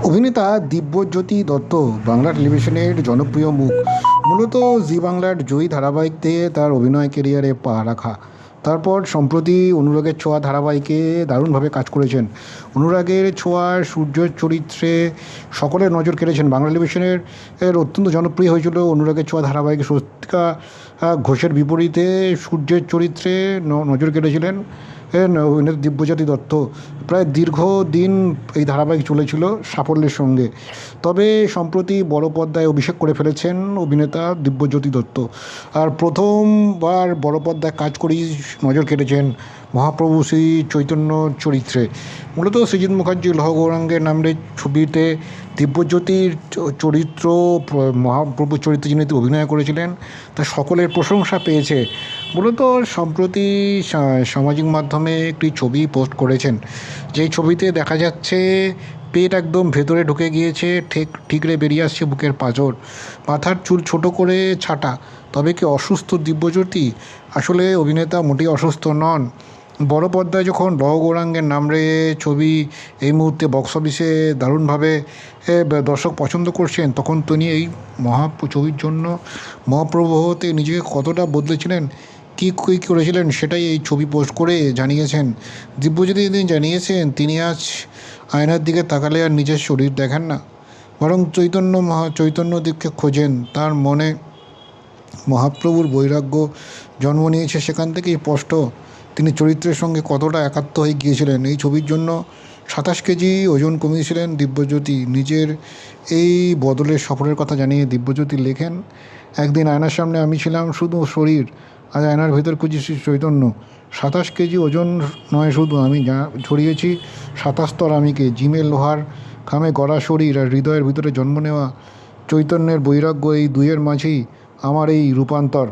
অভিনেতা দিব্যজ্যোতি দত্ত বাংলা টেলিভিশনের জনপ্রিয় মুখ। মূলত জি বাংলার জয়ী ধারাবাহিক দিয়ে তার অভিনয় কেরিয়ারে পা রাখা। তারপর সম্প্রতি অনুরাগের ছোঁয়া ধারাবাহিকে দারুণভাবে কাজ করেছেন। অনুরাগের ছোঁয়ার সূর্যের চরিত্রে সকলের নজর কেড়েছেন। বাংলা টেলিভিশনের অত্যন্ত জনপ্রিয় হয়েছিল অনুরাগের ছোঁয়া ধারাবাহিক। স্বস্তিকা ঘোষের বিপরীতে সূর্যের চরিত্রে নজর কেড়েছিলেন অভিনেতা দিব্যজ্যোতি দত্ত। প্রায় দীর্ঘদিন এই ধারাবাহিক চলেছিল সাফল্যের সঙ্গে। তবে সম্প্রতি বড় পর্দায় অভিষেক করে ফেলেছেন অভিনেতা দিব্যজ্যোতি দত্ত। আর প্রথমবার বড় পর্দায় কাজ করেই নজর কেটেছেন মহাপ্রভু শ্রী চৈতন্য চরিত্রে। মূলত সৃজিত মুখার্জি লৌহ গৌরাঙ্গের নামের ছবিতে দিব্যজ্যোতির চরিত্র, মহাপ্রভু চরিত্রে যিনি অভিনয় করেছিলেন তা সকলের প্রশংসা পেয়েছে। মূলত সম্প্রতি সামাজিক মাধ্যমে একটি ছবি পোস্ট করেছেন, যেই ছবিতে দেখা যাচ্ছে পেট একদম ভেতরে ঢুকে গিয়েছে, ঠিকরে বেরিয়ে আসছে বুকের পাঁজর, মাথার চুল ছোট করে ছাঁটা। তবে কি অসুস্থ দিব্যজ্যোতি? আসলে অভিনেতা মোটেই অসুস্থ নন। বড় পর্দায় যখন লৌহ গৌরাঙ্গের নামরে ছবি এই মুহূর্তে বক্স অফিসে দারুণভাবে দর্শক পছন্দ করছেন, তখন তিনি এই ছবির জন্য মহাপ্রভু হতে নিজেকে কতটা বদলেছিলেন, কী কী করেছিলেন, সেটাই এই ছবি পোস্ট করে জানিয়েছেন। দিব্যজ্যোতি তিনি জানিয়েছেন তিনি আজ আয়নার দিকে তাকালে আর নিজের শরীর দেখেন না, বরং চৈতন্যদেবকে খোঁজেন। তার মনে মহাপ্রভুর বৈরাগ্য জন্ম নিয়েছে। সেখান থেকেই স্পষ্ট তিনি চরিত্রের সঙ্গে কতটা একাত্ম হয়ে গিয়েছিলেন। এই ছবির জন্য 27 কেজি ওজন কমিয়েছিলেন দিব্যজ্যোতি। নিজের এই বদলের সফরের কথা জানিয়ে দিব্যজ্যোতি লেখেন, একদিন আয়নার সামনে আমি ছিলাম শুধু শরীর, আজ আয়নার ভেতর খুঁজেছি চৈতন্য। 27 কেজি ওজন নয় শুধু, আমি ছড়িয়েছি 27 আমিকে। জিমের লোহার খামে গড়া শরীর আর হৃদয়ের ভিতরে জন্ম নেওয়া চৈতন্যের বৈরাগ্য, এই দুইয়ের মাঝেই আমার এই রূপান্তর।